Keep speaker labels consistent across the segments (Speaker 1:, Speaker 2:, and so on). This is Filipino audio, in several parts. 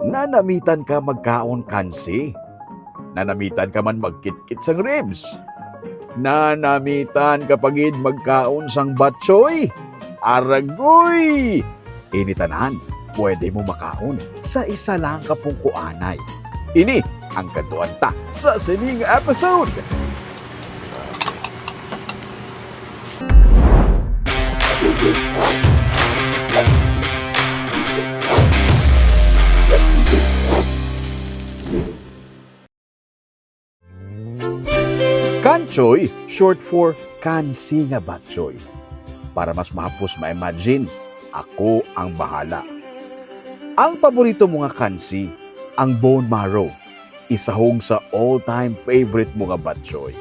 Speaker 1: Nanamitan ka magkaon kansi? Nanamitan ka man magkitkit sang ribs? Nanamitan kapagid magkaon sang batsoy? Aragoy! Initanan, pwede mo makaon sa isa lang kapong kuanay. Ini ang kantuan ta sa sining episode. Kanchoy, short for kansi nga batchoy. Para mas mahapos ma-imagine, ako ang bahala. Ang paborito mo nga kansi, ang bone marrow, isahog sa all-time favorite mo nga batchoy.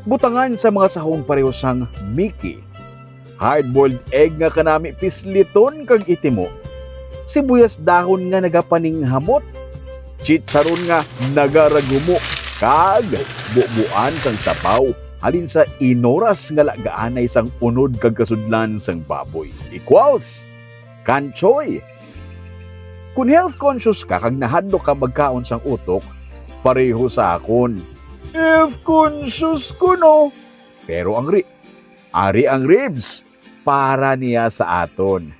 Speaker 1: Butangan sa mga sahong pareho sang Mickey, hard-boiled egg nga kanami pisliton kag itimo, sibuyas dahon nga nagapaninghamot, chicharon nga nagaragumo, kag bubuan sang sapaw halin sa inoras nga lagaanay sang unod kag kasudlan sang baboy equals kanchoy. Kung health conscious ka kag nahadlok ka magkaon sang utok, pareho sa akon. Health conscious ko no. Pero ari ang ribs para niya sa aton.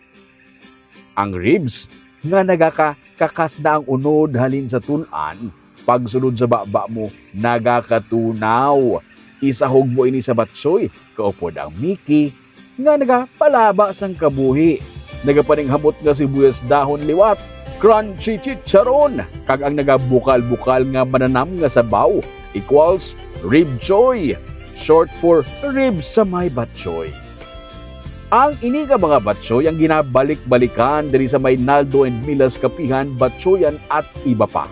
Speaker 1: Ang ribs nga nagakakas na ang unod halin sa tunan, pagsulod sa baba mo, nagakatunaw. Isahog mo ini sa batsoy, kaupod ang Mickey, nga nagapalaba sang kabuhi. Nagapaninghamot nga sibuyas dahon liwat, crunchy chicharon, kag ang nagabukal-bukal nga mananam nga sabaw, equals ribchoy, short for ribs sa may batsoy. Ang ini nga mga batsoy ang ginabalik-balikan diri sa may Naldo and Milas Kapihan, Batsoyan at iba pa.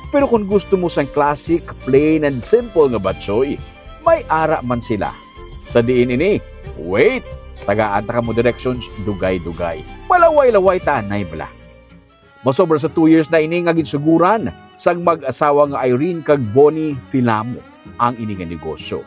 Speaker 1: Pero kung gusto mo sang classic, plain and simple nga batsoy, may ara man sila. Sa diin ini, wait, tagaan ta ka mo directions, dugay-dugay. Malaway-laway tanay bala. Masobra sa 2 years na ini nga ginsuguran sang mag-asawa nga Irene kag Bonnie Filamo ang ini nga negosyo.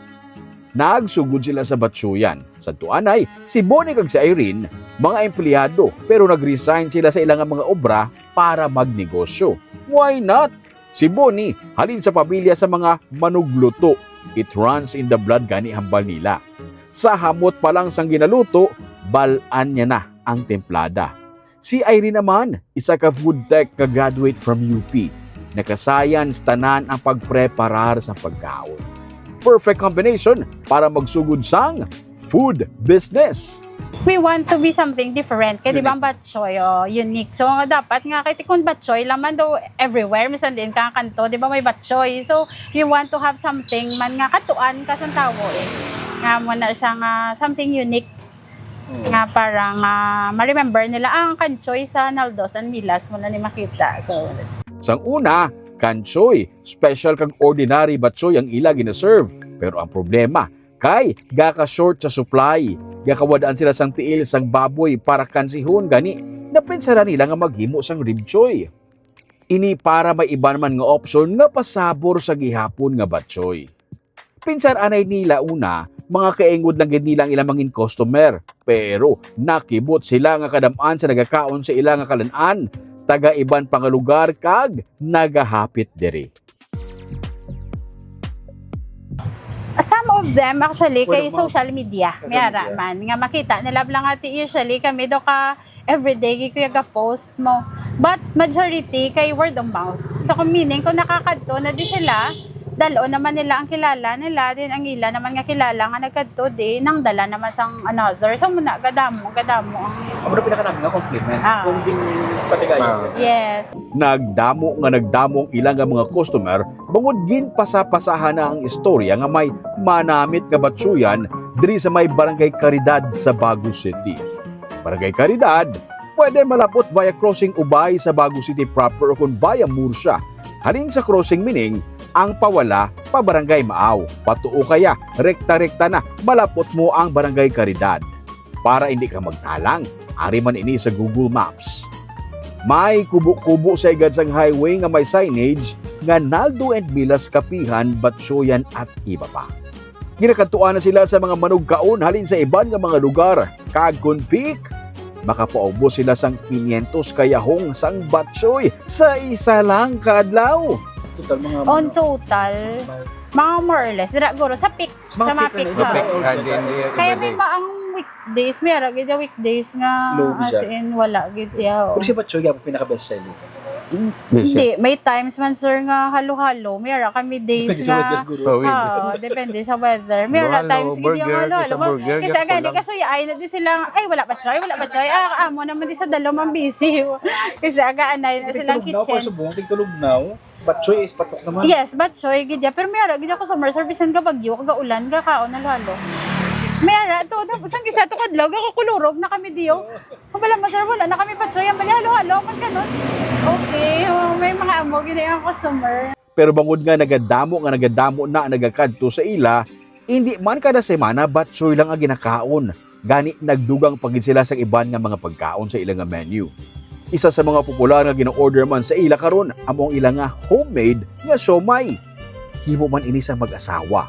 Speaker 1: Nagsugod sila sa batsoyan. Sa tuanay, si Bonnie kag si Irene, mga empleyado, pero nag-resign sila sa ilang mga obra para magnegosyo. Why not? Si Bonnie, halin sa pamilya sa mga manugluto. It runs in the blood gani hambal nila. Sa hamot pa lang sang ginaluto, balan niya na ang templada. Si Irene naman, isa ka food tech na graduate from UP. Nakascience tanan ang pagpreparar sa pagkaon. Perfect combination para magsugod sang food business.
Speaker 2: We want to be something different. Kaya di ba ang batchoy, unique. So, dapat nga, kahit kung batchoy, laman daw everywhere. Minsan din ka kanto, di ba may batchoy. So, we want to have something man nga katuan ka sa tawo eh. Nga mo na siya nga something unique. Nga parang ma-remember nila ang kanchoy sa Naldos and Milas mo na ni makita. So,
Speaker 1: sang una, kanchoy, special kag ordinary batchoy ang ila gina-serve. Pero ang problema, kay gaka-short sa supply. Gakawadaan sila sang tiil sang baboy para kansihon gani. Napinsara nila nga maghimo sang ribchoy. Ini para may iba naman nga option nga pasabor sa gihapon nga batchoy. Pinsaranay nila una, mga kaingod lang gid nila ang ilang mangin customer. Pero nakibot sila nga kadamaan sa nagakaon sa ilang nga kalan-an, taga-iban pang lugar kag nagahapit diri.
Speaker 2: some of them actually kay social media mayara man nga makita nila lang ati usually kami do ka everyday kuya ga post mo, but majority kay word of mouth. So kung meaning kung nakakadto na di sila dalo naman nila ang kilala nila din ang ila naman nga kilala nga nagkadto di nang dala naman sang another, so muna gadamo ang
Speaker 3: ano pinaka namin nga compliment kung din patigayon.
Speaker 2: Yes,
Speaker 1: nagdamo ang ilang nga mga customer bangod gin pasapasahan na ang istorya nga may manamit nga batsuyan diri sa may Barangay Caridad sa Baguio City. Barangay Caridad pwede malapot via crossing Ubay sa Baguio City proper o kung via Murcia. Halin sa crossing meaning ang pawala pa Barangay Maaw. Patuo kaya rekta-rekta na malapot mo ang Barangay Caridad. Para hindi ka magtalang, ari man ini sa Google Maps. May kubo-kubo sa igad sang highway nga may signage nga Naldo and Milas Kapihan, Batsoyan at iba pa. Ginakatuan na sila sa mga manugkaon halin sa iban nga mga lugar. Kag kun peak, makapaubos sila sang 500 kayahong sang batsoy sa isa lang kadlaw.
Speaker 3: Total mga...
Speaker 2: On total, mga more or less, dira guro sa peak, sa mga peak.
Speaker 3: na,
Speaker 2: ha. Kaya may
Speaker 3: everyday.
Speaker 2: maang weekdays, may ara gid weekdays nga
Speaker 3: Low
Speaker 2: as
Speaker 3: siya.
Speaker 2: in wala gid ya.
Speaker 3: Pero si Batchoy, yung pinaka-best seller.
Speaker 2: Hindi, may times man sir nga halo-halo, may ara kami days
Speaker 3: Depende sa weather,
Speaker 2: nga.
Speaker 3: guro.
Speaker 2: Depende sa weather. May ara
Speaker 4: Halo-halo,
Speaker 2: times gid yung
Speaker 4: burger,
Speaker 2: halo-halo.
Speaker 4: isa burger,
Speaker 2: Kasi
Speaker 4: gas
Speaker 2: agad
Speaker 4: kulang.
Speaker 2: kaso ay na di sila, ay wala pa choy. Amo naman di sa dalawang busy. Kasi aga anay na silang
Speaker 3: Tigtulog na,
Speaker 2: kitchen.
Speaker 3: subong, tigtulog na. Batchoy is patok naman.
Speaker 2: Yes, but choy gid ya. Pero may ara gid ako summer service ka bagyo, kaga ulan, ka kaon na halo. May ara to, sang gisa to kadlaw, ako kulurog na kami diyo. Wala mo sir, wala na kami pa choy, ang bali halo-halo man kanon. Okay, may mga amo gid ang customer.
Speaker 1: Pero bangod nga nagadamo na nagakadto sa ila, hindi man kada semana batsoy lang ang ginakaon. Gani nagdugang pagid sila sa iban nga mga pagkaon sa ilang nga menu. Isa sa mga popular nga gina-order man sa ila karon among ilang nga homemade nga siomay. Himo man ini sa mag-asawa.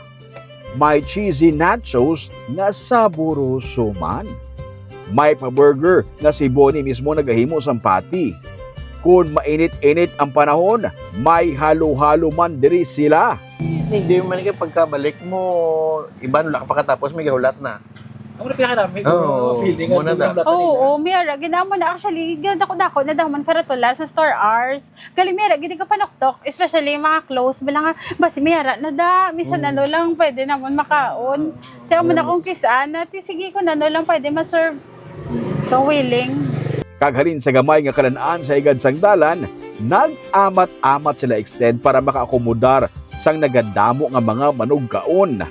Speaker 1: May cheesy nachos nga saboroso man. May pa-burger nga si Bonnie mismo nagahimo sang patty. Kung mainit-init ang panahon, may halo-halo man diri sila.
Speaker 4: Hindi man kayo pagkabalik mo, iba nula ka pakatapos may gahulat na.
Speaker 3: Ang mga pinaka-namin,
Speaker 4: Oo,
Speaker 3: feeling.
Speaker 4: muna na.
Speaker 2: Oo, mira, ginamo na actually, dako-dako na daman karatula sa store hours. Gali mira, gidi ka panoktok, especially yung mga close, bala nga, basi mira, nada, misan ano lang, pwede naman makaon. Tiyan mo na kung kisaan, at sige ko na lang, pwede ma-serve. So, willing.
Speaker 1: Kaghalin sa gamay nga kalanaan sa igad sang dalan, nag-amat-amat sila extend para makaakomodar sang nagadamo nga mga manugkaon.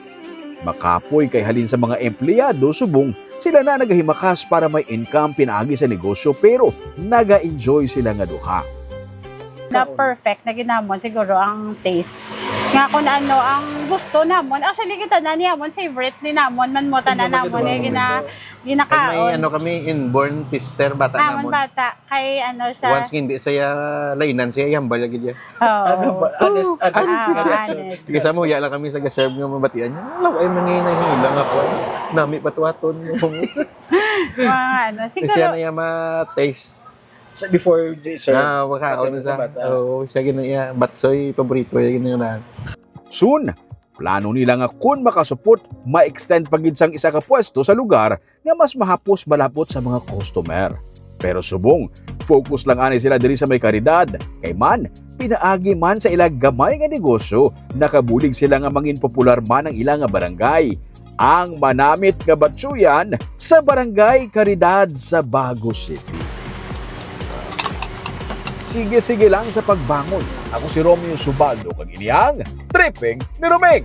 Speaker 1: Makapoy kay halin sa mga empleyado subong sila na nagahimakas para may income pinaagi sa negosyo pero naga-enjoy sila nga duha.
Speaker 2: Na perfect na ginamon siguro ang taste. Nga kung ano ang gusto namon. Actually kita na niyamon favorite ni namon man mo tanan namon eh
Speaker 4: Kay
Speaker 2: ginakaon.
Speaker 4: may ano kami inborn tester bata
Speaker 2: Namon
Speaker 4: namon.
Speaker 2: bata kay ano siya.
Speaker 4: Once hindi saya lainan siya yambal gid ya.
Speaker 2: Oo.
Speaker 3: Honest.
Speaker 2: honest.
Speaker 4: Kasi mo ya lang kami sa ga-serve nga mabatian niya. Law ay manginay-hilang ako. Nami patuaton mo.
Speaker 2: Mga ano
Speaker 4: Kasi
Speaker 2: siguro
Speaker 4: na ya ma-taste
Speaker 3: Before they serve.
Speaker 4: na wakaon sa. Oo, siya gina ya batsoy paborito ya gina na.
Speaker 1: Soon, plano nila nga kung makasupot, ma-extend pagid sang isa ka pwesto sa lugar nga mas mahapos balapot sa mga customer. Pero subong, focus lang ani sila diri sa may karidad. Kay man, pinaagi man sa ilang gamay nga negosyo, nakabulig sila nga mangin popular man ang ilang nga barangay. Ang manamit nga batsuyan sa Barangay Caridad sa Bago City. Sige lang sa pagbangon. Ako si Romeo Subaldo, kag iniyang Tripping ni Romeng.